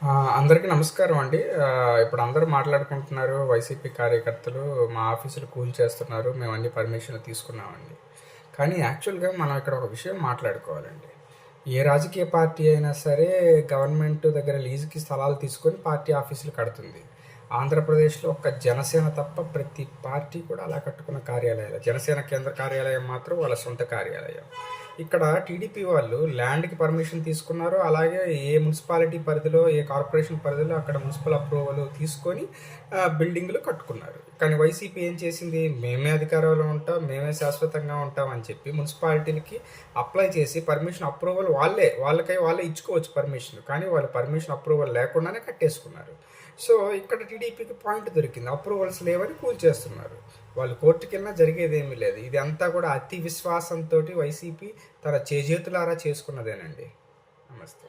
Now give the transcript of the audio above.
అందరికీ నమస్కారం అండి. ఇప్పుడు అందరూ మాట్లాడుకుంటున్నారు వైసీపీ కార్యకర్తలు మా ఆఫీసులు కూల్చేస్తున్నారు. మేము అన్ని పర్మిషన్లు తీసుకున్నామండి. కానీ యాక్చువల్‌గా మనం ఇక్కడ ఒక విషయం మాట్లాడుకోవాలండి. ఏ రాజకీయ పార్టీ అయినా సరే గవర్నమెంట్ దగ్గర లీజుకి స్థలాలు తీసుకొని పార్టీ ఆఫీసులు కడుతుంది. ఆంధ్రప్రదేశ్‌లో ఒక్క జనసేన తప్ప ప్రతి పార్టీ కూడా అలా కట్టుకున్న కార్యాలయాలే. జనసేన కేంద్ర కార్యాలయం మాత్రం వాళ్ళ సొంత కార్యాలయం. ఇక్కడ టీడీపీ వాళ్ళు ల్యాండ్‌కి పర్మిషన్ తీసుకున్నారు. అలాగే ఏ మున్సిపాలిటీ పరిధిలో, ఏ కార్పొరేషన్ పరిధిలో అక్కడ మున్సిపల్ అప్రూవల్ తీసుకొని బిల్డింగులు కట్టుకున్నారు. కానీ వైసీపీ ఏం చేసింది? మేమే అధికారంలో ఉంటాం, మేమే శాశ్వతంగా ఉంటాం అని చెప్పి మున్సిపాలిటీలకి అప్లై చేసి పర్మిషన్ అప్రూవల్ వాళ్ళే ఇచ్చుకోవచ్చు పర్మిషన్. కానీ వాళ్ళు పర్మిషన్ అప్రూవల్ లేకుండానే కట్టేసుకున్నారు. సో ఇక్కడ టీడీపీకి పాయింట్ దొరికింది. అప్రూవల్స్ లేవని కూల్చేస్తున్నారు. వాళ్ళు కోర్టుకెళ్ళినా జరిగేదేమీ లేదు. ఇది అంతా కూడా అతి విశ్వాసంతో వైసీపీ తన చేజేతులారా చేసుకున్నదేనండి. నమస్తే.